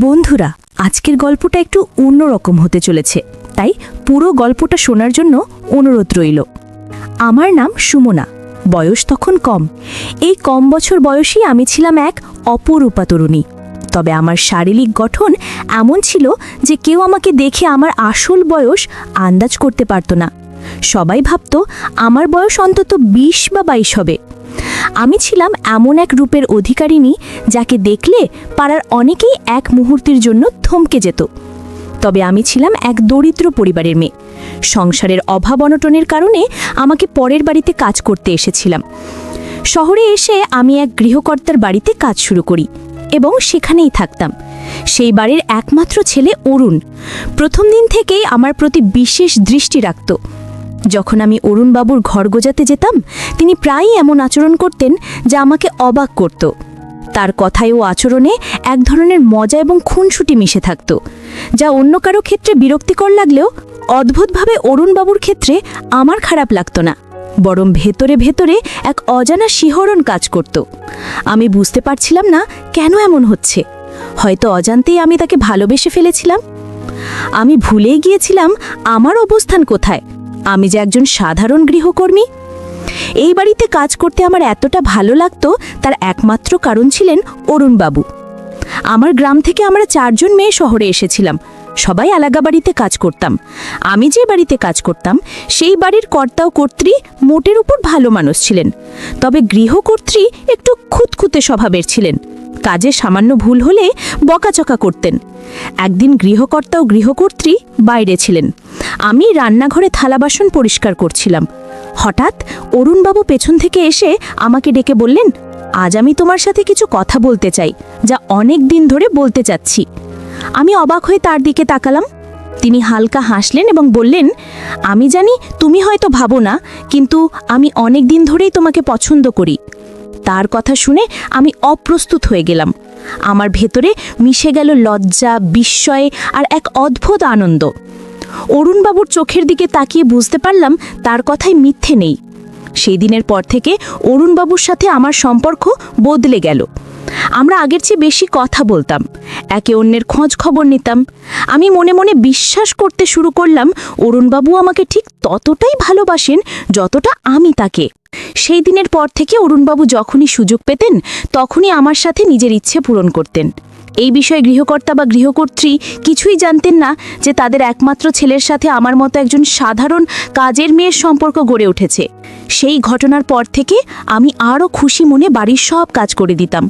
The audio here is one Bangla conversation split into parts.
বন্ধুরা, আজকের গল্পটা একটু অন্যরকম হতে চলেছে, তাই পুরো গল্পটা শোনার জন্য অনুরোধ রইল। আমার নাম সুমনা, বয়স তখন কম। এই কম বছর বয়সী আমি ছিলাম এক অপরূপা তরুণী। তবে আমার শারীরিক গঠন এমন ছিল যে কেউ আমাকে দেখে আমার আসল বয়স আন্দাজ করতে পারত না। সবাই ভাবত আমার বয়স অন্তত ২০ বা ২২ হবে। আমি ছিলাম এমন এক রূপের অধিকারিণী যাকে দেখলে পাড়ার অনেকেই এক মুহূর্তের জন্য থমকে যেত। তবে আমি ছিলাম এক দরিদ্র পরিবারের মেয়ে। সংসারের অভাব অনটনের কারণে আমাকে পরের বাড়িতে কাজ করতে এসেছিলাম। শহরে এসে আমি এক গৃহকর্তার বাড়িতে কাজ শুরু করি এবং সেখানেই থাকতাম। সেই বাড়ির একমাত্র ছেলে অরুণ প্রথম দিন থেকেই আমার প্রতি বিশেষ দৃষ্টি রাখত। যখন আমি অরুণবাবুর ঘর গোজাতে যেতাম, তিনি প্রায়ই এমন আচরণ করতেন যা আমাকে অবাক করত। তার কথায় ও আচরণে এক ধরনের মজা এবং খুনসুটি মিশে থাকত, যা অন্য কারো ক্ষেত্রে বিরক্তিকর লাগলেও অদ্ভুতভাবে অরুণবাবুর ক্ষেত্রে আমার খারাপ লাগত না, বরং ভেতরে ভেতরে এক অজানা শিহরণ কাজ করত। আমি বুঝতে পারছিলাম না কেন এমন হচ্ছে। হয়তো অজান্তেই আমি তাকে ভালোবেসে ফেলেছিলাম। আমি ভুলেই গিয়েছিলাম আমার অবস্থান কোথায়। আমি যে একজন সাধারণ গৃহকর্মী। এই বাড়িতে কাজ করতে আমার এতটা ভালো লাগতো তার একমাত্র কারণ ছিলেন অরুণবাবু। আমার গ্রাম থেকে আমরা ৪ জন মেয়ে শহরে এসেছিলাম। সবাই আলাদা বাড়িতে কাজ করতাম। আমি যে বাড়িতে কাজ করতাম সেই বাড়ির কর্তা ও কর্ত্রী মোটের উপর ভালো মানুষ ছিলেন, তবে গৃহকর্ত্রী একটু খুঁতখুঁতে স্বভাবের ছিলেন। কাজে সামান্য ভুল হলে বকাচকা করতেন। একদিন গৃহকর্তা ও গৃহকর্ত্রী বাইরে ছিলেন। আমি রান্নাঘরে থালা বাসন পরিষ্কার করছিলাম। হঠাৎ অরুণবাবু পেছন থেকে এসে আমাকে ডেকে বললেন, আজ আমি তোমার সাথে কিছু কথা বলতে চাই, যা অনেক দিন ধরে বলতে চাচ্ছি। আমি অবাক হয়ে তার দিকে তাকালাম। তিনি হালকা হাসলেন এবং বললেন, আমি জানি তুমি হয়তো ভাবো না, কিন্তু আমি অনেক দিন ধরেই তোমাকে পছন্দ করি। তার কথা শুনে আমি অপ্রস্তুত হয়ে গেলাম। আমার ভেতরে মিশে গেল লজ্জা, বিস্ময় আর এক অদ্ভুত আনন্দ। অরুণবাবুর চোখের দিকে তাকিয়ে বুঝতে পারলাম তার কথাই মিথ্যে নেই। সেই দিনের পর থেকে অরুণবাবুর সাথে আমার সম্পর্ক বদলে গেল। আমরা আগের চেয়ে বেশি কথা বলতাম, একে অন্যের খোঁজ খবর নিতাম। আমি মনে মনে বিশ্বাস করতে শুরু করলাম অরুণবাবু আমাকে ঠিক ততটাই ভালোবাসেন যতটা আমি তাকে। সেই দিনের পর থেকে অরুণবাবু যখনই সুযোগ পেতেন তখনই আমার সাথে নিজের ইচ্ছে পূরণ করতেন। এই বিষয়ে গৃহকর্তা বা গৃহকর্ত্রী কিছুই জানতেন না যে তাদের একমাত্র ছেলের সাথে আমার মতো একজন সাধারণ কাজের মেয়ের সম্পর্ক গড়ে উঠেছে। সেই ঘটনার পর থেকে আমি আরও খুশি মনে বাড়ির সব কাজ করে দিতাম।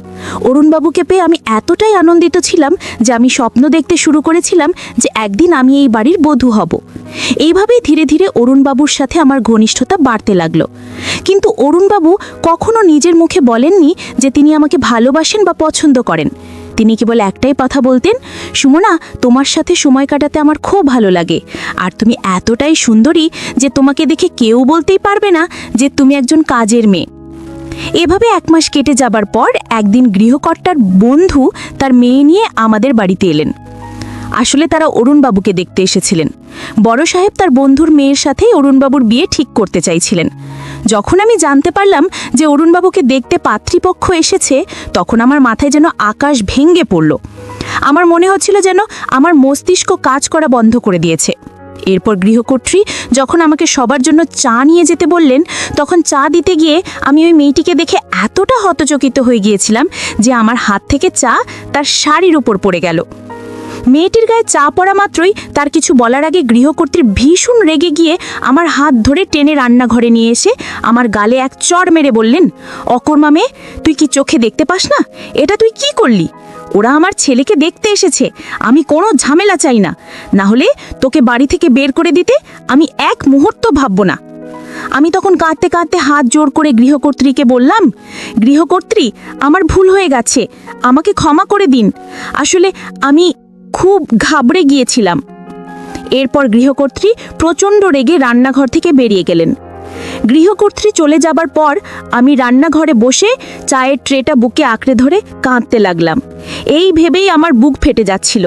অরুণবাবুকে পেয়ে আমি এতটাই আনন্দিত ছিলাম যে আমি স্বপ্ন দেখতে শুরু করেছিলাম যে একদিন আমি এই বাড়ির বধূ হব। এইভাবেই ধীরে ধীরে অরুণবাবুর সাথে আমার ঘনিষ্ঠতা বাড়তে লাগলো। কিন্তু অরুণবাবু কখনো নিজের মুখে বলেননি যে তিনি আমাকে ভালোবাসেন বা পছন্দ করেন। তিনি কেবল একটাই কথা বলতেন, সুমনা, তোমার সাথে সময় কাটাতে আমার খুব ভালো লাগে, আর তুমি এতটাই সুন্দরী যে তোমাকে দেখে কেউ বলতেই পারবে না যে তুমি একজন কাজের মেয়ে। এভাবে 1 মাস কেটে যাবার পর একদিন গৃহকর্তার বন্ধু তার মেয়ে নিয়ে আমাদের বাড়িতে এলেন। আসলে তারা অরুণবাবুকে দেখতে এসেছিলেন। বড় সাহেব তার বন্ধুর মেয়ের সাথেই অরুণবাবুর বিয়ে ঠিক করতে চাইছিলেন। যখন আমি জানতে পারলাম যে অরুণবাবুকে দেখতে পাত্রীপক্ষ এসেছে, তখন আমার মাথায় যেন আকাশ ভেঙে পড়ল। আমার মনে হচ্ছিল যেন আমার মস্তিষ্ক কাজ করা বন্ধ করে দিয়েছে। এরপর গৃহকর্ত্রী যখন আমাকে সবার জন্য চা নিয়ে যেতে বললেন, তখন চা দিতে গিয়ে আমি ওই মেয়েটিকে দেখে এতটা হতচকিত হয়ে গিয়েছিলাম যে আমার হাত থেকে চা তার শাড়ির উপর পড়ে গেল। মেয়েটির গায়ে চা পড়া মাত্রই তার কিছু বলার আগে গৃহকর্ত্রী ভীষণ রেগে গিয়ে আমার হাত ধরে টেনে রান্নাঘরে নিয়ে এসে আমার গালে এক চড় মেরে বললেন, অকর্মা মেয়ে, তুই কি চোখে দেখতে পাস না? এটা তুই কি করলি? ওরা আমার ছেলেকে দেখতে এসেছে। আমি কোনো ঝামেলা চাই না, না হলে তোকে বাড়ি থেকে বের করে দিতে আমি এক মুহূর্ত ভাবব না। আমি তখন কাঁদতে কাঁদতে হাত জোর করে গৃহকর্ত্রীকে বললাম, গৃহকর্ত্রী, আমার ভুল হয়ে গেছে, আমাকে ক্ষমা করে দিন। আসলে আমি খুব ঘাবড়ে গিয়েছিলাম। এরপর গৃহকর্ত্রী প্রচণ্ড রেগে রান্নাঘর থেকে বেরিয়ে গেলেন। গৃহকর্ত্রী চলে যাবার পর আমি রান্নাঘরে বসে চায়ের ট্রেটা বুকে আঁকড়ে ধরে কাঁদতে লাগলাম। এই ভেবেই আমার বুক ফেটে যাচ্ছিল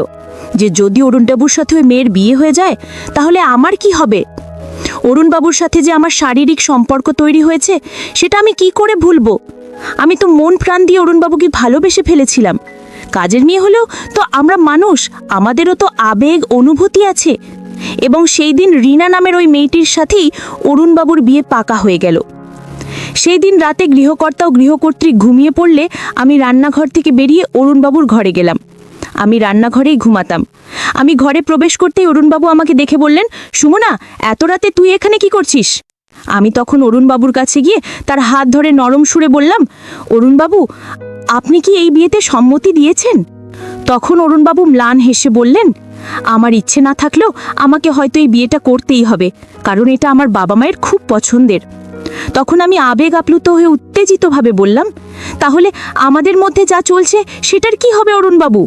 যে যদি অরুণবাবুর সাথে ওই মেয়ের বিয়ে হয়ে যায় তাহলে আমার কি হবে। অরুণবাবুর সাথে যে আমার শারীরিক সম্পর্ক তৈরি হয়েছে সেটা আমি কি করে ভুলবো? আমি তো মন প্রাণ দিয়ে অরুণবাবুকে ভালোবেসে ফেলেছিলাম। কাজের মেয়ে হলেও তো আমরা মানুষ, আমাদেরও তো আবেগ অনুভূতি আছে। এবং সেই দিন রিনা নামের ওই মেয়েটির সাথেই অরুণবাবুর বিয়ে পাকা হয়ে গেল। সেই দিন রাতে গৃহকর্তা ও গৃহকর্ত্রী ঘুমিয়ে পড়লে আমি রান্নাঘর থেকে বেরিয়ে অরুণবাবুর ঘরে গেলাম। আমি রান্নাঘরেই ঘুমাতাম। আমি ঘরে প্রবেশ করতেই অরুণবাবু আমাকে দেখে বললেন, সুমনা, এত রাতে তুই এখানে কি করছিস? আমি তখন অরুণবাবুর কাছে গিয়ে তার হাত ধরে নরম সুরে বললাম, অরুণবাবু, আপনি কি এই বিয়েতে সম্মতি দিয়েছেন? তখন অরুণবাবু ম্লান হেসে বললেন, আমার ইচ্ছে না থাকলেও আমাকে হয়তো এই বিয়েটা করতেই হবে, কারণ এটা আমার বাবা মায়ের খুব পছন্দের। তখন আমি আবেগ আপ্লুত হয়ে উত্তেজিতভাবে বললাম, তাহলে আমাদের মধ্যে যা চলছে সেটার কি হবে অরুণবাবু?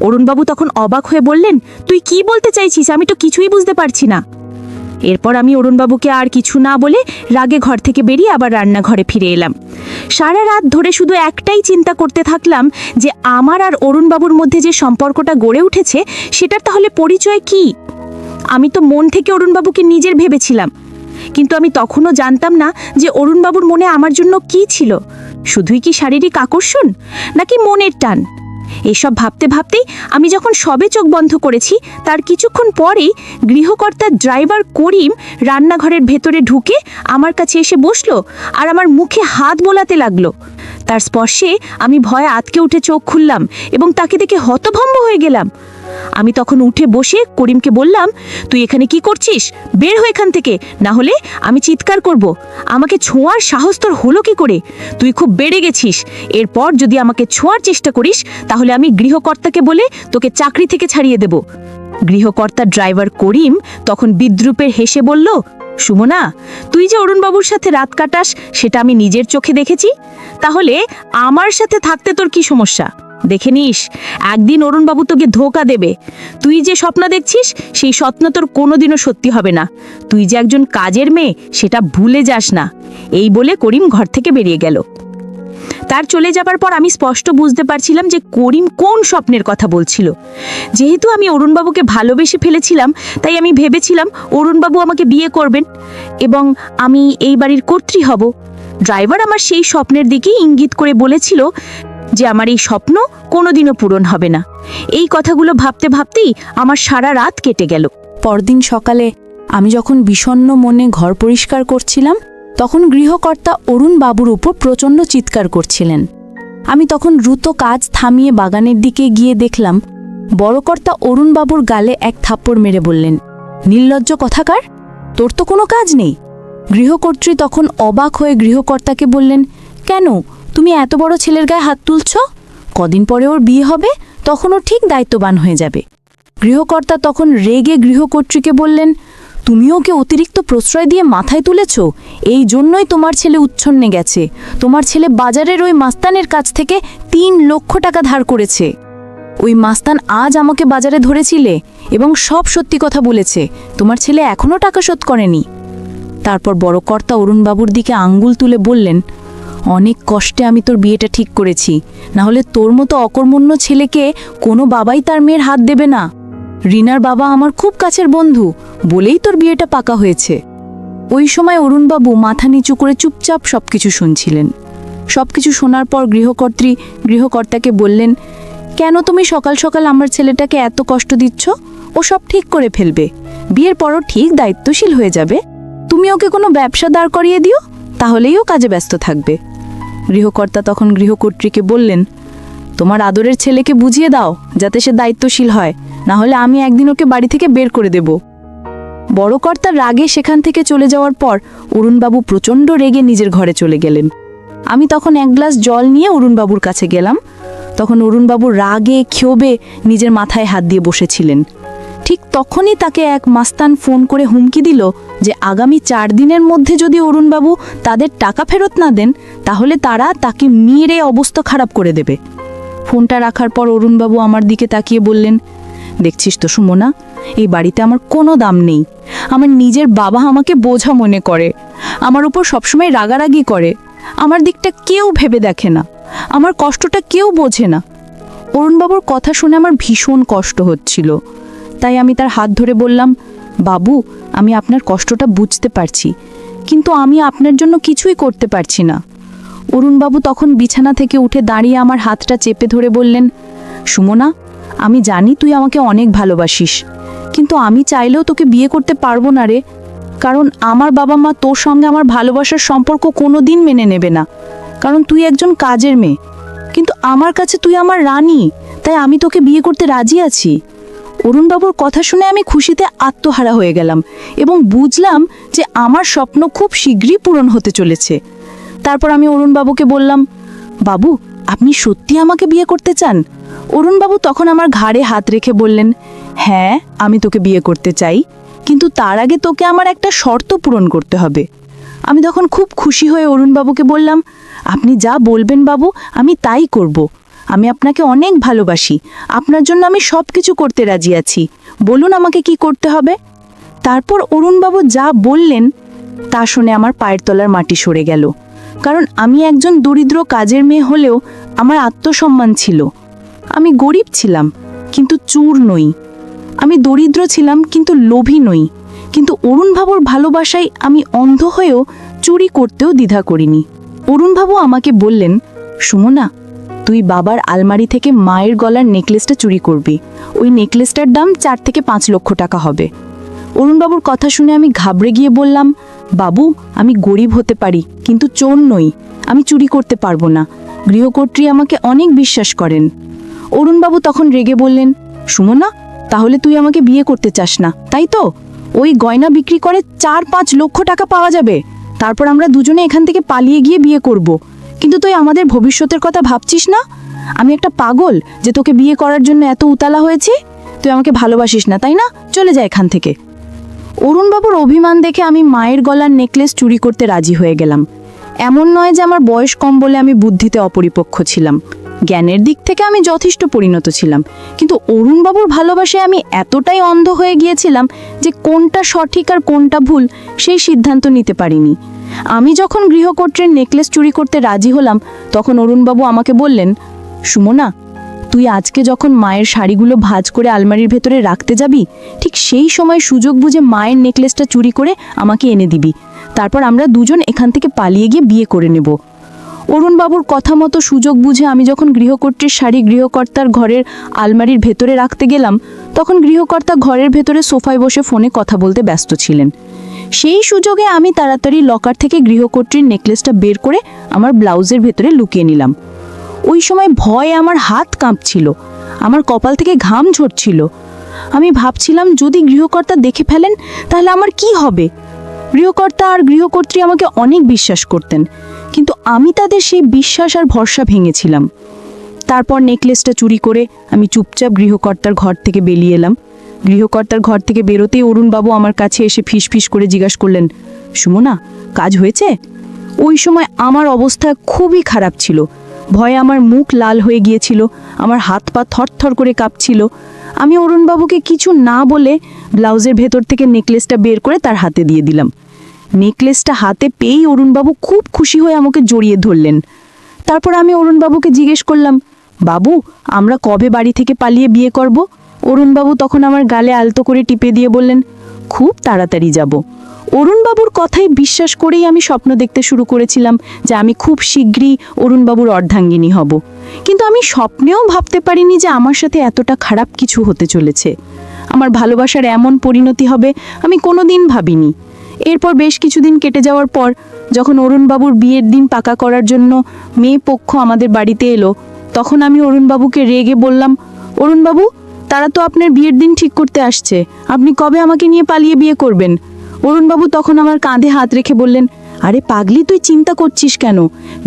অরুণবাবু তখন অবাক হয়ে বললেন, তুই কি বলতে চাইছিস? আমি তো কিছুই বুঝতে পারছি না। এরপর আমি অরুণবাবুকে আর কিছু না বলে রাগে ঘর থেকে বেরিয়ে আবার রান্নাঘরে ফিরে এলাম। সারা রাত ধরে শুধু একটাই চিন্তা করতে থাকলাম যে আমার আর অরুণবাবুর মধ্যে যে সম্পর্কটা গড়ে উঠেছে সেটার তাহলে পরিচয় কি? আমি তো মন থেকে অরুণবাবুকে নিজের ভেবেছিলাম, কিন্তু আমি তখনও জানতাম না যে অরুণবাবুর মনে আমার জন্য কি ছিল। শুধুই কি শারীরিক আকর্ষণ, নাকি মনের টান? এসব ভাবতে ভাবতেই আমি যখন সবে চোখ বন্ধ করেছি তার কিছুক্ষণ পরেই গৃহকর্তার ড্রাইভার করিম রান্নাঘরের ভেতরে ঢুকে আমার কাছে এসে বসলো আর আমার মুখে হাত বোলাতে লাগলো। তার স্পর্শে আমি ভয়ে আঁতকে উঠে চোখ খুললাম এবং তাকে দেখে হতভম্ব হয়ে গেলাম। আমি তখন উঠে বসে করিমকে বললাম, তুই এখানে কি করছিস? বের হয়ে এখান থেকে, না হলে আমি চিৎকার করব। আমাকে ছোঁয়ার সাহস তোর হলো কি করে? তুই খুব বেড়ে গেছিস। এরপর যদি আমাকে ছোঁয়ার চেষ্টা করিস তাহলে আমি গৃহকর্তাকে বলে তোকে চাকরি থেকে ছাড়িয়ে দেব। গৃহকর্তার ড্রাইভার করিম তখন বিদ্রূপে হেসে বলল, সুমনা, তুই যে অরুণবাবুর সাথে রাত কাটাস সেটা আমি নিজের চোখে দেখেছি। তাহলে আমার সাথে থাকতে তোর কি সমস্যা? দেখে নিস, একদিন অরুণবাবু তোকে ধোঁকা দেবে। তুই যে স্বপ্ন দেখছিস সেই স্বপ্ন তোর কোনোদিনও সত্যি হবে না। তুই যে একজন কাজের মেয়ে সেটা ভুলে যাস না। এই বলে করিম ঘর থেকে বেরিয়ে গেল। তার চলে যাবার পর আমি স্পষ্ট বুঝতে পারছিলাম যে করিম কোন স্বপ্নের কথা বলছিল। যেহেতু আমি অরুণবাবুকে ভালোবেসে ফেলেছিলাম, তাই আমি ভেবেছিলাম অরুণবাবু আমাকে বিয়ে করবেন এবং আমি এই বাড়ির কর্ত্রী হব। ড্রাইভার আমার সেই স্বপ্নের দিকেই ইঙ্গিত করে বলেছিল যে আমার এই স্বপ্ন কোনোদিনও পূরণ হবে না। এই কথাগুলো ভাবতে ভাবতেই আমার সারা রাত কেটে গেল। পরদিন সকালে আমি যখন বিষণ্ণ মনে ঘর পরিষ্কার করছিলাম, তখন গৃহকর্তা অরুণ বাবুর উপর প্রচণ্ড চিৎকার করছিলেন। আমি তখন দ্রুত কাজ থামিয়ে বাগানের দিকে গিয়ে দেখলাম বড়কর্তা অরুণ বাবুর গালে এক থাপ্পড় মেরে বললেন, নির্লজ্জ কথাকার, তোর তো কোনো কাজ নেই। গৃহকর্ত্রী তখন অবাক হয়ে গৃহকর্তাকে বললেন, কেন তুমি এত বড় ছেলের গায়ে হাত তুলছ? কদিন পরে ওর বিয়ে হবে, তখন ও ঠিক দায়িত্ববান হয়ে যাবে। গৃহকর্তা তখন রেগে গৃহকর্ত্রীকে বললেন, তুমি ওকে অতিরিক্ত প্রশ্রয় দিয়ে মাথায় তুলেছ, এই জন্যই তোমার ছেলে উচ্ছন্নে গেছে। তোমার ছেলে বাজারের ওই মাস্তানের কাছ থেকে 3 লক্ষ টাকা ধার করেছে। ওই মাস্তান আজ আমাকে বাজারে ধরেছিলে এবং সব সত্যি কথা বলেছে। তোমার ছেলে এখনও টাকা শোধ করেনি। তারপর বড়কর্তা অরুণবাবুর দিকে আঙ্গুল তুলে বললেন, অনেক কষ্টে আমি তোর বিয়েটা ঠিক করেছি, না হলে তোর মতো অকর্মণ্য ছেলেকে কোনো বাবাই তার মেয়ের হাত দেবে না। রিনার বাবা আমার খুব কাছের বন্ধু বলেই তোর বিয়েটা পাকা হয়েছে। ওই সময় অরুণবাবু মাথা নিচু করে চুপচাপ সবকিছু শুনছিলেন। সবকিছু শোনার পর গৃহকর্ত্রী গৃহকর্তাকে বললেন, কেন তুমি সকাল সকাল আমার ছেলেটাকে এত কষ্ট দিচ্ছ? ও সব ঠিক করে ফেলবে, বিয়ের পরও ঠিক দায়িত্বশীল হয়ে যাবে। তুমি ওকে কোনো ব্যবসা দাঁড় করিয়ে দিও, তাহলেই ও কাজে ব্যস্ত থাকবে। গৃহকর্তা তখন গৃহকর্ত্রীকে বললেন, তোমার আদরের ছেলেকে বুঝিয়ে দাও যাতে সে দায়িত্বশীল হয়, না হলে আমি একদিন ওকে বাড়ি থেকে বের করে দেব। বড়কর্তার রাগে সেখান থেকে চলে যাওয়ার পর অরুণবাবু প্রচণ্ড রেগে নিজের ঘরে চলে গেলেন। আমি তখন এক গ্লাস জল নিয়ে অরুণবাবুর কাছে গেলাম। তখন অরুণবাবু রাগে ক্ষোভে নিজের মাথায় হাত দিয়ে বসেছিলেন। ঠিক তখনই তাকে এক মাস্তান ফোন করে হুমকি দিল যে আগামী 4 দিনের মধ্যে যদি অরুণবাবু তাদের টাকা ফেরত না দেন তাহলে তারা তাকে মেরে অবস্থা খারাপ করে দেবে। ফোনটা রাখার পর অরুণবাবু আমার দিকে তাকিয়ে বললেন, দেখছিস তো সুমনা, এই বাড়িতে আমার কোনো দাম নেই। আমার নিজের বাবা আমাকে বোঝা মনে করে, আমার উপর সবসময় রাগারাগি করে, আমার দিকটা কেউ ভেবে দেখে না, আমার কষ্টটা কেউ বোঝে না। অরুণবাবুর কথা শুনে আমার ভীষণ কষ্ট হচ্ছিল। তাই আমি তার হাত ধরে বললাম, বাবু, আমি আপনার কষ্টটা বুঝতে পারছি, কিন্তু আমি আপনার জন্য কিছুই করতে পারছি না। অরুণবাবু তখন বিছানা থেকে উঠে দাঁড়িয়ে আমার হাতটা চেপে ধরে বললেন, সুমনা, আমি জানি তুই আমাকে অনেক ভালোবাসিস, কিন্তু আমি চাইলেও তোকে বিয়ে করতে পারবো না রে। কারণ আমার বাবা মা তোর সঙ্গে আমার ভালোবাসার সম্পর্ক কোনো দিন মেনে নেবে না, কারণ তুই একজন কাজের মেয়ে। কিন্তু আমার কাছে তুই আমার রানী, তাই আমি তোকে বিয়ে করতে রাজি আছি। অরুণবাবুর কথা শুনে আমি খুশিতে আত্মহারা হয়ে গেলাম এবং বুঝলাম যে আমার স্বপ্ন খুব শীঘ্রই পূরণ হতে চলেছে। তারপর আমি অরুণবাবুকে বললাম, বাবু, আপনি সত্যি আমাকে বিয়ে করতে চান? অরুণবাবু তখন আমার ঘাড়ে হাত রেখে বললেন, হ্যাঁ, আমি তোকে বিয়ে করতে চাই, কিন্তু তার আগে তোকে আমার একটা শর্ত পূরণ করতে হবে। আমি তখন খুব খুশি হয়ে অরুণবাবুকে বললাম, আপনি যা বলবেন বাবু, আমি তাই করব। আমি আপনাকে অনেক ভালোবাসি, আপনার জন্য আমি সব কিছু করতে রাজি আছি, বলুন আমাকে কি করতে হবে। তারপর অরুণবাবু যা বললেন তা শুনে আমার পায়ের তলার মাটি সরে গেল। কারণ আমি একজন দরিদ্র কাজের মেয়ে হলেও আমার আত্মসম্মান ছিল। আমি গরিব ছিলাম, কিন্তু চোর নই। আমি দরিদ্র ছিলাম, কিন্তু লোভী নই। কিন্তু অরুণবাবুর ভালোবাসায় আমি অন্ধ হয়েও চুরি করতেও দ্বিধা করিনি। অরুণবাবু আমাকে বললেন, সুমনা, তুই বাবার আলমারি থেকে মায়ের গলার নেকলেসটা চুরি করবি। ওই নেকলেসটার দাম 4 থেকে 5 লক্ষ টাকা হবে। অরুণবাবুর কথা শুনে আমি ঘাবড়ে গিয়ে বললাম, বাবু, আমি গরিব হতে পারি, কিন্তু চোর নই। আমি চুরি করতে পারবো না। গৃহকর্ত্রী আমাকে অনেক বিশ্বাস করেন। অরুণবাবু তখন রেগে বললেন, সুমনা, তাহলে তুই আমাকে বিয়ে করতে চাস না, তাই তো? ওই গয়না বিক্রি করে 4-5 লক্ষ টাকা পাওয়া যাবে। তারপর আমরা দুজনে এখান থেকে পালিয়ে গিয়ে বিয়ে করব। কিন্তু তুই আমাদের ভবিষ্যতের কথা ভাবছিস না? আমি একটা পাগল যে তোকে বিয়ে করার জন্য এত উতালা হয়েছি? তুই আমাকে ভালোবাসিস না, তাই না? চলে যা এখান থেকে। অরুণবাবুর অভিমান দেখে আমি মায়ের গলার নেকলেস চুরি করতে রাজি হয়ে গেলাম। এমন নয় যে আমার বয়স কম বলে আমি বুদ্ধিতে অপরিপক্ক ছিলাম। জ্ঞানের দিক থেকে আমি যথেষ্ট পরিণত ছিলাম, কিন্তু অরুণবাবুর ভালোবাসায় আমি এতটাই অন্ধ হয়ে গিয়েছিলাম যে কোনটা সঠিক আর কোনটা ভুল সেই সিদ্ধান্ত নিতে পারিনি। আমি যখন গৃহকর্ত্রীর নেকলেস চুরি করতে রাজি হলাম, তখন অরুণবাবু আমাকে বললেন, সুমনা, তুই আজকে যখন মায়ের শাড়িগুলো ভাঁজ করে আলমারির ভেতরে রাখতে যাবি, ঠিক সেই সময় সুযোগ বুঝে মায়ের নেকলেসটা চুরি করে আমাকে এনে দিবি। তারপর আমরা দুজন এখান থেকে পালিয়ে গিয়ে বিয়ে করে নেব। অরুণবাবুর কথা মতো সুযোগ বুঝে আমি যখন গৃহকর্ত্রীর শাড়ি গৃহকর্তার ঘরের আলমারির ভেতরে রাখতে গেলাম, তখন গৃহকর্তা ঘরের ভেতরে সোফায় বসে ফোনে কথা বলতে ব্যস্ত ছিলেন। সেই সুযোগে আমি তাড়াতাড়ি লকার থেকে গৃহকর্ত্রীর নেকলেসটা বের করে আমার ব্লাউজের ভেতরে লুকিয়ে নিলাম। ওই সময় ভয়ে আমার হাত কাঁপছিল, আমার কপাল থেকে ঘাম ঝরছিল। আমি ভাবছিলাম, যদি গৃহকর্তা দেখে ফেলেন তাহলে আমার কি হবে? গৃহকর্তা আর গৃহকর্ত্রী আমাকে অনেক বিশ্বাস করতেন, কিন্তু আমি তাদের সেই বিশ্বাস আর ভরসা ভেঙেছিলাম। তারপর নেকলেসটা চুরি করে আমি চুপচাপ গৃহকর্তার ঘর থেকে বেরিয়ে এলাম। গৃহকর্তার ঘর থেকে বেরোতেই অরুণবাবু আমার কাছে এসে ফিস করে জিজ্ঞাসা করলেন, সুমনা, কাজ হয়েছে? ওই সময় আমার অবস্থা খুবই খারাপ ছিল। ভয়ে আমার মুখ লাল হয়ে গিয়েছিল, আমার হাত পা থরথর করে কাঁপছিল। আমি অরুণবাবুকে কিছু না বলে ব্লাউজের ভেতর থেকে নেকলেসটা বের করে তার হাতে দিয়ে দিলাম। নেকলেসটা হাতে পেয়েই অরুণবাবু খুব খুশি হয়ে আমাকে জড়িয়ে ধরলেন। তারপর আমি অরুণবাবুকে জিজ্ঞেস করলাম, বাবু, আমরা কবে বাড়ি থেকে পালিয়ে বিয়ে করব? অরুণবাবু তখন আমার গালে আলতো করে টিপে দিয়ে বললেন, খুব তাড়াতাড়ি যাব। অরুণবাবুর কথাই বিশ্বাস করেই আমি স্বপ্ন দেখতে শুরু করেছিলাম যে আমি খুব শীঘ্রই অরুণবাবুর অর্ধাঙ্গিনী হব। কিন্তু আমি স্বপ্নেও ভাবতে পারিনি যে আমার সাথে এতটা খারাপ কিছু হতে চলেছে। আমার ভালোবাসার এমন পরিণতি হবে আমি কোনোদিন ভাবিনি। এরপর বেশ কিছুদিন কেটে যাওয়ার পর যখন অরুণবাবুর বিয়ের দিন পাকা করার জন্য মেয়ে পক্ষ আমাদের বাড়িতে এলো, তখন আমি অরুণবাবুকে রেগে বললাম, অরুণবাবু, তারা তো আপনার বিয়ের দিন ঠিক করতে আসছে, আপনি কবে আমাকে নিয়ে পালিয়ে বিয়ে করবেন? অরুণবাবু তখন আমার কাঁধে হাত রেখে বললেন, আরে পাগলি, তুই চিন্তা করছিস কেন?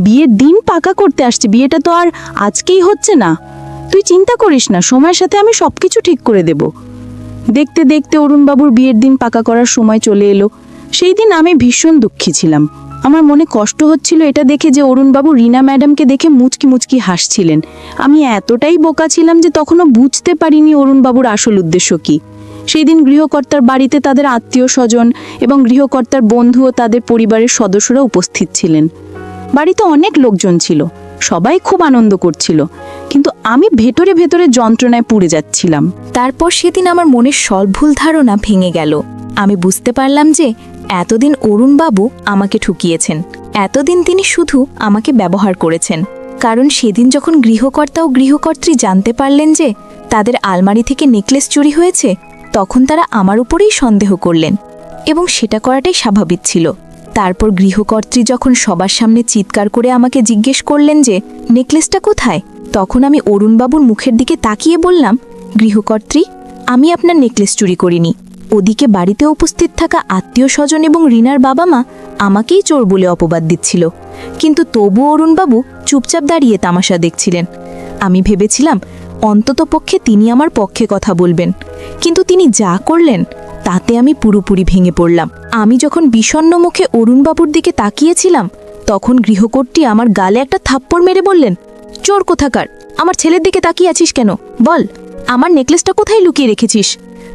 বিয়ের দিন পাকা করতে আসছে, বিয়েটা তো আর আজকেই হচ্ছে না। তুই চিন্তা করিস না, সময়ের সাথে আমি সবকিছু ঠিক করে দেব। দেখতে দেখতে অরুণবাবুর বিয়ের দিন পাকা করার সময় চলে এলো। সেই দিন আমি ভীষণ দুঃখী ছিলাম। আমার মনে কষ্ট হচ্ছিল এটা দেখে যে অরুণবাবু রীনা ম্যাডামকে দেখে মুচকি মুচকি হাসছিলেন। আমি এতটাই বোকা ছিলাম যে তখনও বুঝতে পারিনি অরুণবাবুর আসল উদ্দেশ্য কী। সেই দিন গৃহকর্তার বাড়িতে তাদের আত্মীয় স্বজন এবং গৃহকর্তার বন্ধু ও তাদের পরিবারের সদস্যরা উপস্থিত ছিলেন। বাড়িতে অনেক লোকজন ছিল, সবাই খুব আনন্দ করছিল, কিন্তু আমি ভেতরে ভেতরে যন্ত্রণায় পুড়ে যাচ্ছিলাম। তারপর সেদিন আমার মনের সব ভুল ধারণা ভেঙে গেল। আমি বুঝতে পারলাম যে এতদিন অরুণবাবু আমাকে ঠকিয়েছেন, এতদিন তিনি শুধু আমাকে ব্যবহার করেছেন। কারণ সেদিন যখন গৃহকর্তা ও গৃহকর্ত্রী জানতে পারলেন যে তাদের আলমারি থেকে নেকলেস চুরি হয়েছে, তখন তারা আমার উপরেই সন্দেহ করলেন, এবং সেটা করাটাই স্বাভাবিক ছিল। তারপর গৃহকর্ত্রী যখন সবার সামনে চিৎকার করে আমাকে জিজ্ঞেস করলেন যে নেকলেসটা কোথায়, তখন আমি অরুণবাবুর মুখের দিকে তাকিয়ে বললাম, গৃহকর্ত্রী, আমি আপনার নেকলেস চুরি করিনি। ওদিকে বাড়িতে উপস্থিত থাকা আত্মীয় স্বজন এবং রিনার বাবা মা আমাকেই চোর বলে অপবাদ দিচ্ছিল, কিন্তু তবু অরুণবাবু চুপচাপ দাঁড়িয়ে তামাশা দেখছিলেন। আমি ভেবেছিলাম অন্ততপক্ষে তিনি আমার পক্ষে কথা বলবেন, কিন্তু তিনি যা করলেন তাতে আমি পুরোপুরি ভেঙে পড়লাম। আমি যখন বিষণ্ণ মুখে অরুণবাবুর দিকে তাকিয়েছিলাম, তখন গৃহকর্ত্রী আমার গালে একটা থাপ্পড় মেরে বললেন, চোর কোথাকার, আমার ছেলের দিকে তাকিয়ে আছিস কেন? বল, আমার নেকলেসটা কোথায় লুকিয়ে রেখেছিস?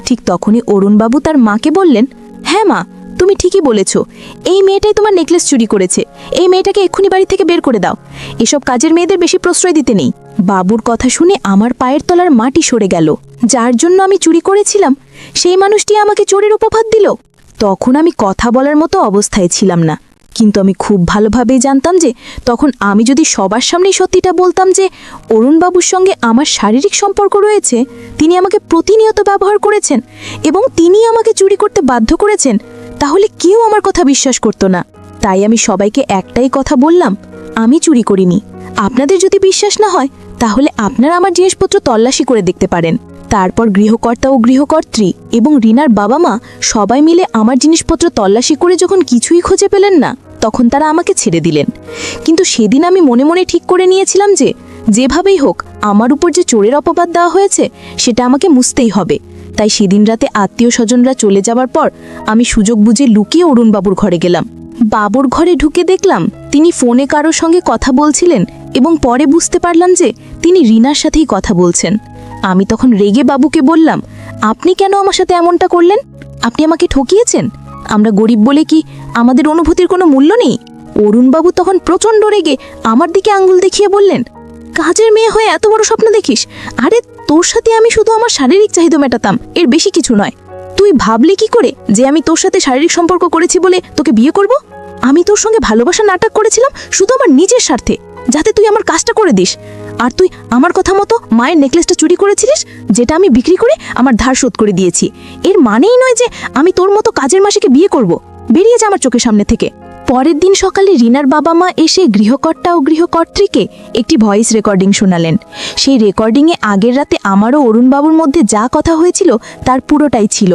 ঠিক তখনই অরুণবাবু তার মাকে বললেন, হ্যাঁ মা, তুমি ঠিকই বলেছ, এই মেয়েটাই তোমার নেকলেস চুরি করেছে। এই মেয়েটাকে এক্ষুনি বাড়ি থেকে বের করে দাও। এসব কাজের মেয়েদের বেশি প্রশ্রয় দিতে নেই। বাবুর কথা শুনে আমার পায়ের তলার মাটি সরে গেল। যার জন্য আমি চুরি করেছিলাম, সেই মানুষটি আমাকে চোরের উপহার দিল। তখন আমি কথা বলার মতো অবস্থায় ছিলাম না, কিন্তু আমি খুব ভালোভাবেই জানতাম যে তখন আমি যদি সবার সামনেই সত্যিটা বলতাম যে অরুণবাবুর সঙ্গে আমার শারীরিক সম্পর্ক রয়েছে, তিনি আমাকে প্রতিনিয়ত ব্যবহার করেছেন এবং তিনি আমাকে চুরি করতে বাধ্য করেছেন, তাহলে কেউ আমার কথা বিশ্বাস করত না। তাই আমি সবাইকে একটাই কথা বললাম, আমি চুরি করিনি। আপনাদের যদি বিশ্বাস না হয়, তাহলে আপনারা আমার জিনিসপত্র তল্লাশি করে দেখতে পারেন। তারপর গৃহকর্তা ও গৃহকর্ত্রী এবং রিনার বাবা মা সবাই মিলে আমার জিনিসপত্র তল্লাশি করে যখন কিছুই খুঁজে পেলেন না, তখন তারা আমাকে ছেড়ে দিলেন। কিন্তু সেদিন আমি মনে মনে ঠিক করে নিয়েছিলাম যে যেভাবেই হোক আমার উপর যে চোরের অপবাদ দেওয়া হয়েছে সেটা আমাকে মুছতেই হবে। তাই সেদিন রাতে আত্মীয় স্বজনরা চলে যাওয়ার পর আমি সুযোগ বুঝে লুকিয়ে অরুণবাবুর ঘরে গেলাম। বাবুর ঘরে ঢুকে দেখলাম তিনি ফোনে কারোর সঙ্গে কথা বলছিলেন, এবং পরে বুঝতে পারলাম যে তিনি রিনার সাথেই কথা বলছেন। আমি তখন রেগে বাবুকে বললাম, আপনি কেন আমার সাথে এমনটা করলেন? আপনি আমাকে ঠকিয়েছেন। আমরা গরিব বলে কি আমাদের অনুভূতির কোনো মূল্য নেই? অরুণবাবু তখন প্রচণ্ড রেগে আমার দিকে আঙ্গুল দেখিয়ে বললেন, কাজের মেয়ে হয়ে এত বড় স্বপ্ন দেখিস? আরে তোর সাথে আমি শুধু আমার শারীরিক চাহিদা মেটাতাম, এর বেশি কিছু নয়। তুই ভাবলি কি করে যে আমি তোর সাথে শারীরিক সম্পর্ক করেছি বলে তোকে বিয়ে করব? আমি তোর সঙ্গে ভালোবাসা নাটক করেছিলাম শুধু আমার নিজের স্বার্থে, যাতে তুই আমার কাজটা করে দিস। আর তুই আমার কথা মতো মায়ের নেকলেসটা চুরি করেছিলিস, যেটা আমি বিক্রি করে আমার ধার শোধ করে দিয়েছি। এর মানেই নয় যে আমি তোর মতো কাজের মাসিকে বিয়ে করব। বেরিয়ে যা আমার চোখের সামনে থেকে। পরের দিন সকালে রিনার বাবা মা এসে গৃহকর্তা ও গৃহকর্ত্রীকে একটি ভয়েস রেকর্ডিং শোনালেন। সেই রেকর্ডিংয়ে আগের রাতে আমারও অরুণবাবুর মধ্যে যা কথা হয়েছিল তার পুরোটাই ছিল,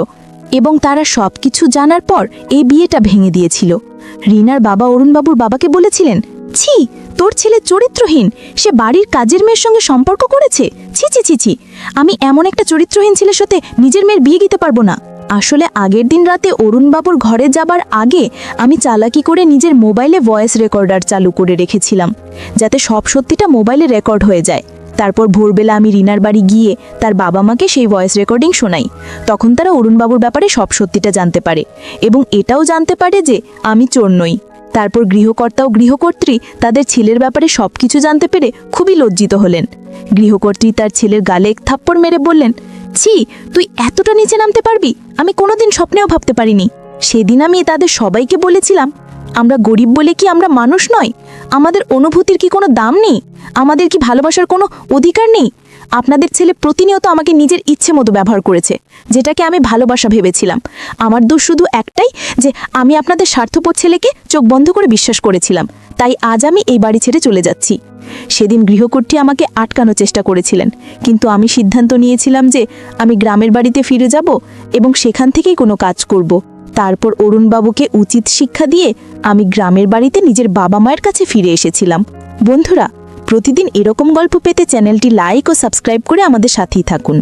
এবং তারা সব কিছু জানার পর এই বিয়েটা ভেঙে দিয়েছিল। রিনার বাবা অরুণবাবুর বাবাকে বলেছিলেন, ছি, তোর ছেলে চরিত্রহীন, সে বাড়ির কাজের মেয়ের সঙ্গে সম্পর্ক করেছে। ছি ছি ছি ছি, আমি এমন একটা চরিত্রহীন ছেলের সাথে নিজের মেয়ের বিয়ে দিতে পারবো না। আসলে আগের দিন রাতে অরুণবাবুর ঘরে যাবার আগে আমি চালাকি করে নিজের মোবাইলে ভয়েস রেকর্ডার চালু করে রেখেছিলাম, যাতে সব সত্যিটা মোবাইলে রেকর্ড হয়ে যায়। তারপর ভোরবেলা আমি রিনার বাড়ি গিয়ে তার বাবা মাকে সেই ভয়েস রেকর্ডিং শোনাই। তখন তারা অরুণবাবুর ব্যাপারে সব সত্যিটা জানতে পারে, এবং এটাও জানতে পারে যে আমি চোর নই। তারপর গৃহকর্তা ও গৃহকর্ত্রী তাদের ছেলের ব্যাপারে সবকিছু জানতে পেরে খুবই লজ্জিত হলেন। গৃহকর্ত্রী তার ছেলের গালে এক থাপ্পড় মেরে বললেন, ছি, তুই এতটা নিচে নামতে পারবি? আমি কোনোদিন স্বপ্নেও ভাবতে পারিনি। সেদিন আমি তাদের সবাইকে বলেছিলাম, আমরা গরিব বলে কি আমরা মানুষ নয়? আমাদের অনুভূতির কি কোনো দাম নেই? আমাদের কি ভালোবাসার কোনো অধিকার নেই? আপনাদের ছেলে প্রতিনিয়ত আমাকে নিজের ইচ্ছে মতো ব্যবহার করেছে, যেটাকে আমি ভালোবাসা ভেবেছিলাম। আমার দোষ শুধু একটাই যে আমি আপনাদের স্বার্থপর ছেলেকে চোখ বন্ধ করে বিশ্বাস করেছিলাম। তাই আজ আমি এই বাড়ি ছেড়ে চলে যাচ্ছি। সেদিন গৃহকর্ত্রী আমাকে আটকানোর চেষ্টা করেছিলেন, কিন্তু আমি সিদ্ধান্ত নিয়েছিলাম যে আমি গ্রামের বাড়িতে ফিরে যাব এবং সেখান থেকেই কোনো কাজ করব। তারপর অরুণবাবুকে উচিত শিক্ষা দিয়ে আমি গ্রামের বাড়িতে নিজের বাবা মায়ের কাছে ফিরে এসেছিলাম। বন্ধুরা, প্রতিদিন এরকম গল্প পেতে চ্যানেলটি লাইক ও সাবস্ক্রাইব করে আমাদের সাথেই থাকুন।